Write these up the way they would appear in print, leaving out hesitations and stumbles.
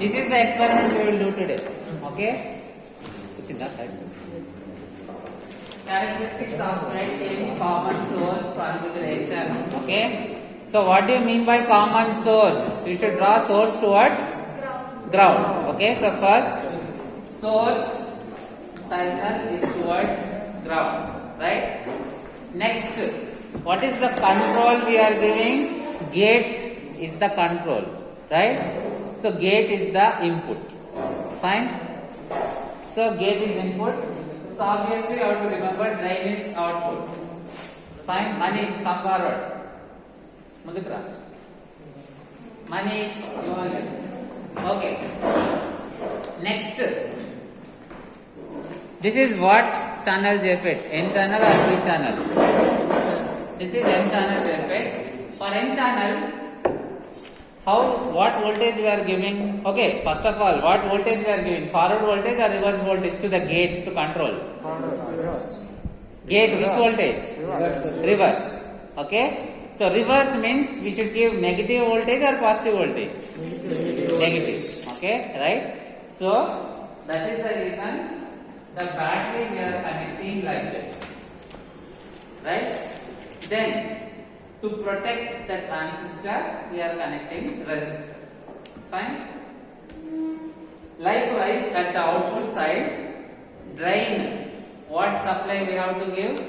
This is the experiment we will do today. Okay? Which is that type? Characteristics of FET in common source configuration. Okay? So what do you mean by common source? We should draw source towards ground. Okay? So first, source terminal is towards ground. Right? Next, what is the control we are giving? Gate is the control. Right? So gate is the input. Fine? So gate is input. So obviously you have to remember drain is output. Fine? Manish, come forward. Mudukra. Manish, you are here. Okay. Next. This is what channel JFET? N channel or P channel? This is N channel JFET. For N channel, what voltage we are giving? Okay, first of all, what voltage we are giving? Forward voltage or reverse voltage to the gate to control? Gate, which voltage? Reverse. Okay. So reverse means we should give negative voltage or positive voltage? Negative. Okay, right? So that is the reason the battery we are connecting like this. Right? Then to protect the transistor, we are connecting resistor. Fine? Likewise, at the output side, drain, what supply we have to give?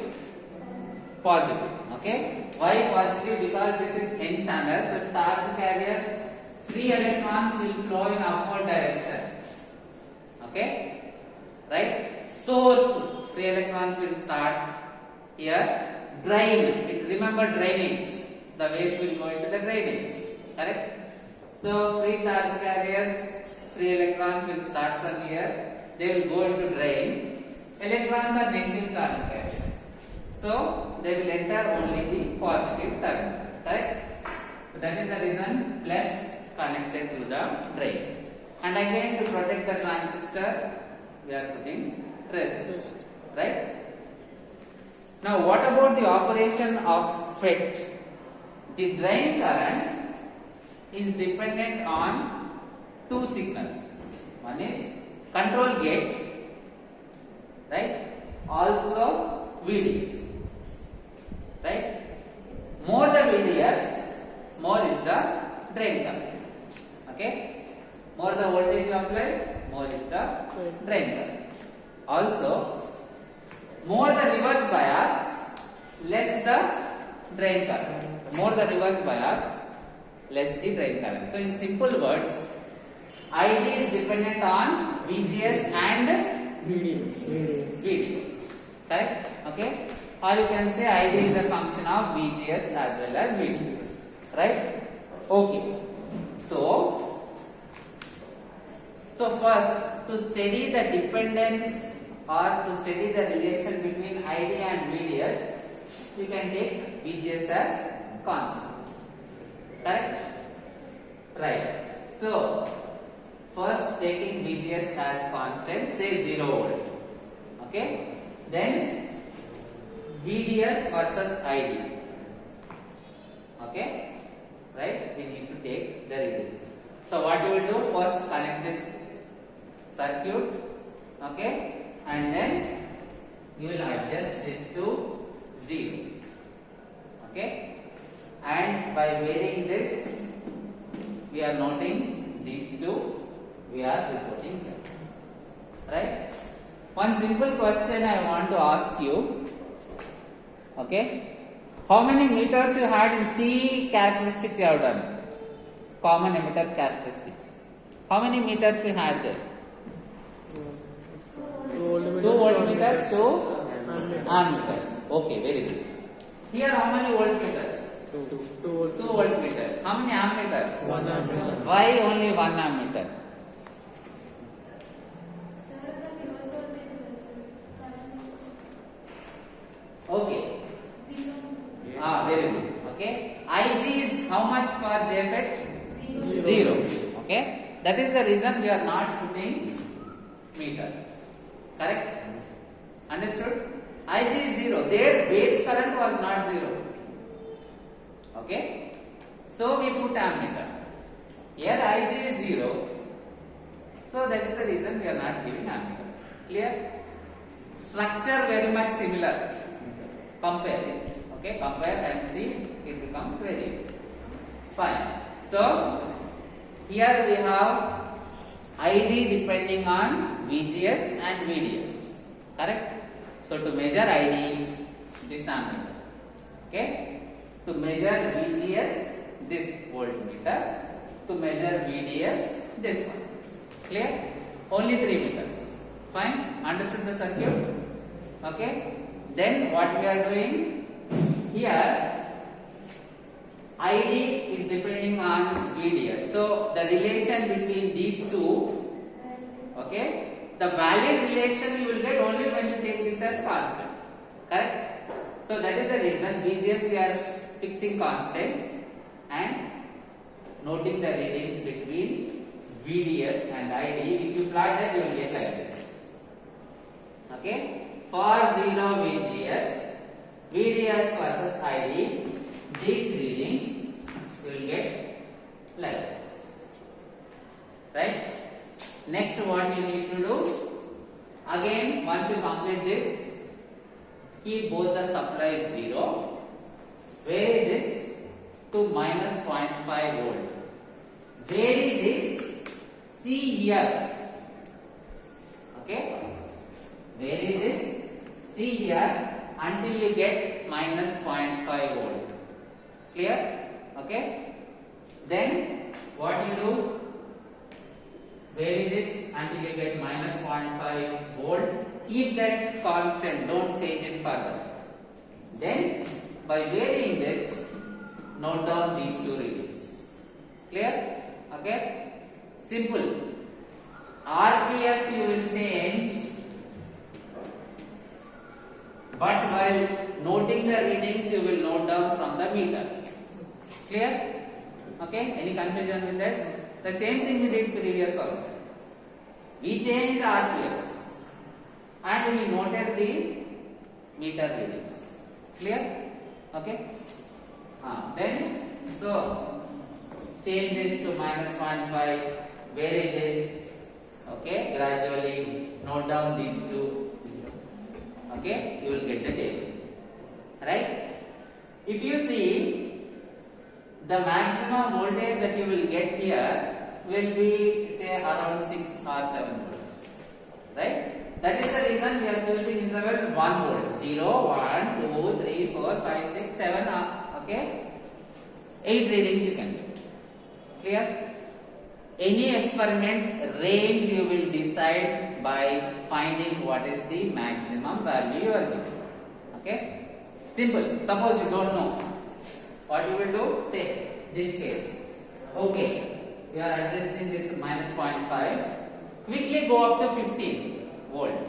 Positive. Okay? Why positive? Because this is N channel, so charge carriers, free electrons will flow in upward direction. Okay? Right? Source, free electrons will start here. Drain, remember drainage, the waste will go into the drainage, correct? So free charge carriers, free electrons will start from here, they will go into drain. Electrons are negative charge carriers, so they will enter only the positive terminal, correct? So that is the reason plus connected to the drain. And again to protect the transistor, we are putting resistor, right? Now what about the operation of FET? The drain current is dependent on two signals. One is control gate, right? Also VDS, right? More the VDS, more is the drain current. Okay? More the voltage applied, more is the drain current. Also, more the reverse bias, less the drain current. More the reverse bias, less the drain current. So in simple words, ID is dependent on VGS and VDS. Correct? Okay? Or you can say ID is a function of VGS as well as VDS. Right? Okay. So first, to study the dependence or to study the relation between ID and VDS, you can take VGS as constant. Correct? Right. So, first taking VGS as constant, say 0 volt. Okay? Then VDS versus ID. Okay? Right? We need to take the readings. So, what you will do? First connect this circuit. Okay? And then you will adjust this to 0. Okay? And by varying this, we are noting these two, we are reporting here. Right? One simple question I want to ask you. Okay? How many meters you had in C characteristics you have done? Common emitter characteristics. How many meters you had there? 2 voltmeters, 2 ammeters. Okay, very good. Here how many voltmeters? 2 voltmeters. How many ammeters? 1 ammeter. Why only 1 ammeter? Okay. Very good. Okay. IG is how much for JFET? 0. Okay. That is the reason we are not putting meter. Correct? Understood? IG is 0. Their base current was not 0. Okay? So we put ammeter. Here IG is 0. So that is the reason we are not giving ammeter. Clear? Structure very much similar. Compare it. Okay, compare and see. It becomes very easy. Fine. So here we have ID depending on VGS and VDS. Correct? So to measure ID, this ammeter. Okay? To measure VGS, this voltmeter. To measure VDS, this one. Clear? Only 3 meters. Fine? Understood the circuit? Okay? Then what we are doing here, ID is depending on VDS. So the relation between these two, okay, the valid relation you will get only when you take this as constant. Correct? So that is the reason VGS we are fixing constant and noting the readings between VDS and ID. If you plot that, you will get like this. Okay? For 0 VGS, VDS versus ID, these readings you will get like this. Right? Next, what you need to do? Again, once you complete this, keep both the supplies 0. Vary this to minus 0.5 volt. Vary this, see here. Okay? Vary this, see here until you get minus 0.5 volt. Clear? Okay? Then what you do? Vary this until you get minus 0.5 volt. Keep that constant, don't change it further. Then by varying this, note down these two readings. Clear? Okay? Simple. RPS you will change, but while noting the readings you will note down from the meters. Clear? Okay? Any confusion with that? The same thing we did previous also. We changed RPS and we noted the meter readings. Clear? Okay? Then, so change this to minus 0.5, vary this. Okay? Gradually note down these two. Okay? You will get the table. Right? If you see, the maximum voltage that you will get here will be say around 6 or 7 volts. Right? That is the reason we are choosing interval 1 volt. 0, 1, 2, 3, 4, 5, 6, 7. Okay? 8 readings you can get. Clear? Any experiment range you will decide by finding what is the maximum value you are giving. Okay? Simple. Suppose you don't know. What you will do? Say, this case. Okay. We are adjusting this to minus 0.5. Quickly go up to 15 volt.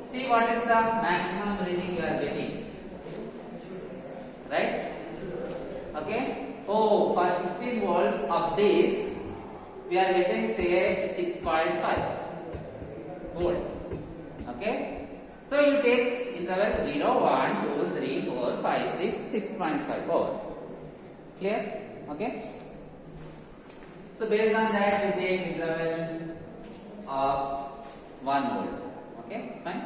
See what is the maximum reading you are getting. Right? Okay? Oh, for 15 volts of this, we are getting say 6.5 volt. Okay? So you take interval 0, 1, 2, 3, 4, 5, 6, 6.5 volt. Clear? Okay? So based on that, we take interval of 1 volt. Okay? Fine?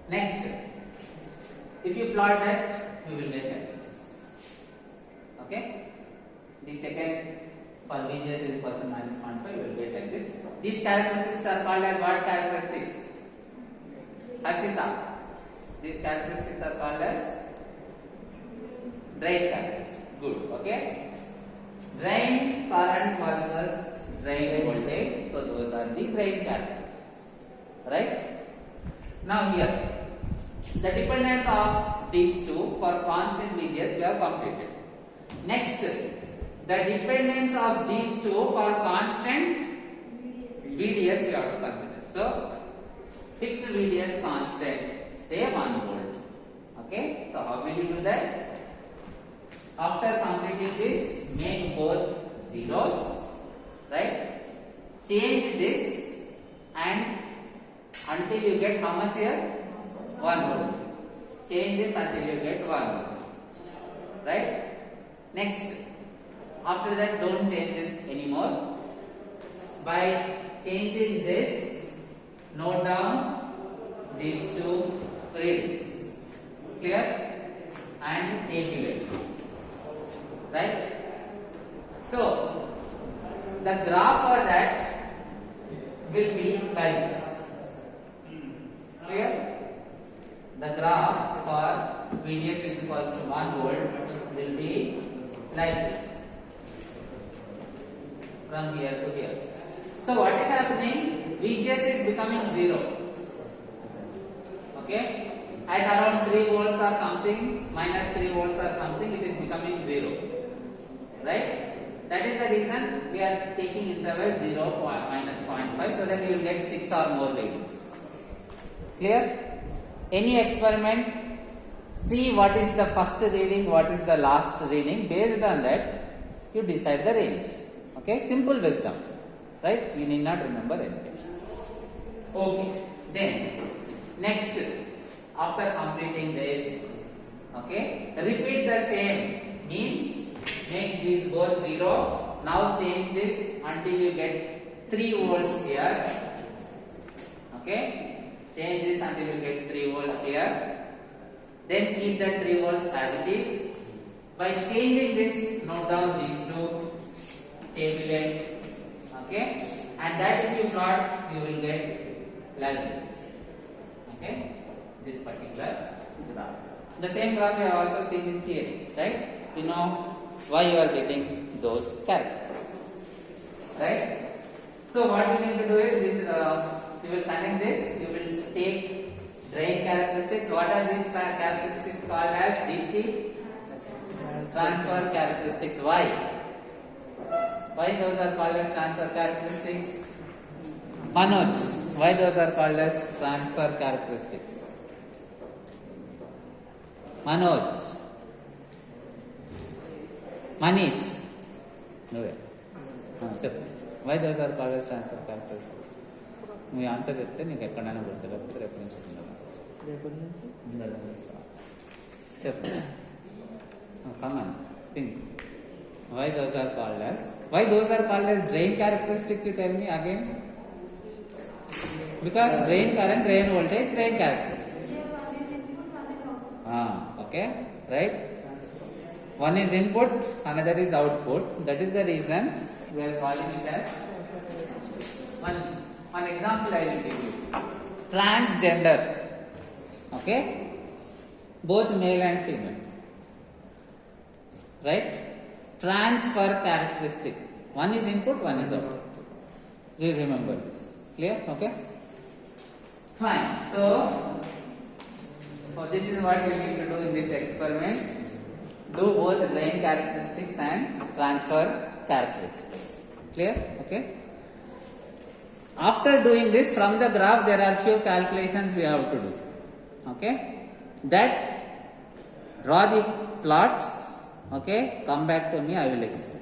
Next, if you plot that, you will get like this. Okay? The second for VGS is equal to minus 0.5, you will get like this. These characteristics are called as what characteristics? Harshita. These characteristics are called as drain characteristics. Good. Okay? Drain current versus drain voltage. So those are the drain characteristics. Right? Now here, the dependence of these two for constant VGS we have completed. Next, the dependence of these two for constant VDS we have to consider. So, fix VDS constant, say 1 volt. Okay, so how will you do that? After completing this, make both zeros, right? Change this and until you get how much here? 1 volt. Change this until you get 1 volt. Right? Next, After that, don't change this anymore. By changing this, note down these two readings. Clear? And tabulate. Right? So, the graph for that will be like this. Clear? The graph for VDS is equals to 1 volt will be like this. From here to here. So what is happening? VGS is becoming 0. Okay? At around 3 volts or something, minus 3 volts or something, it is becoming 0. Right? That is the reason we are taking interval 0, minus 0.5, so that you will get 6 or more readings. Clear? Any experiment, see what is the first reading, what is the last reading. Based on that, you decide the range. Okay? Simple wisdom. Right? You need not remember anything. Okay. Then, next, after completing this, okay, repeat the same. Means, make these both 0. Now change this until you get 3 volts here. Okay? Change this until you get 3 volts here. Then keep that 3 volts as it is. By changing this, note down these two, tabulate. Okay? And that if you plot, you will get like this. Okay? This particular graph. The same graph we have also seen in theory, right? You know why you are getting those characteristics, right? So what you need to do is this. You will connect this. You will take drain characteristics. What are these characteristics called as? Dipti transfer characteristics. Why? Why those are called as transfer characteristics? Manoj, why those are called as transfer characteristics? Manoj. Manish. No way. Why those are called as transfer characteristics? Me answer చెప్తే నీకు ఎక్కడైనా కూర్చో లేకపోతే రేపు నుంచి చెప్పు come on think why those are called as drain characteristics, you tell me again. Because drain current, drain voltage, drain characteristics. Okay, right? One is input, another is output. That is the reason we are calling it as one example I will give you. Transgender. Okay? Both male and female. Right? Transfer characteristics. One is input, one is output. You remember this. Clear? Okay? Fine. So this is what we need to do in this experiment. Do both drain characteristics and transfer characteristics. Clear? Okay? After doing this, from the graph there are few calculations we have to do. Okay? That draw the plots. Okay? Come back to me, I will explain.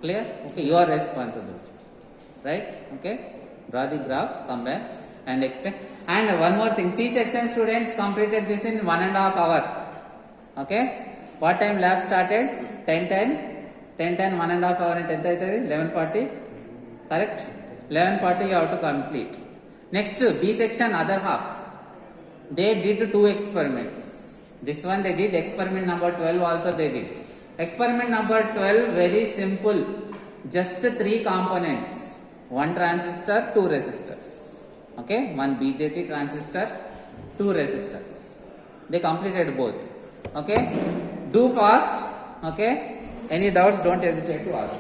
Clear? Okay? Your responsibility. Right? Okay? Draw the graphs, come back and explain. And one more thing, C-section students completed this in 1.5 hours. Okay? What time lab started? 10:10. 10:10, 1.5 hours and 11:40. Correct? 11:40 you have to complete. Next, B section other half. They did 2 experiments. This one they did, experiment number 12 also they did. Experiment number 12, very simple. Just 3 components. 1 transistor, 2 resistors. Okay, 1 BJT transistor, 2 resistors. They completed both. Okay, do fast. Okay, any doubts, don't hesitate to ask.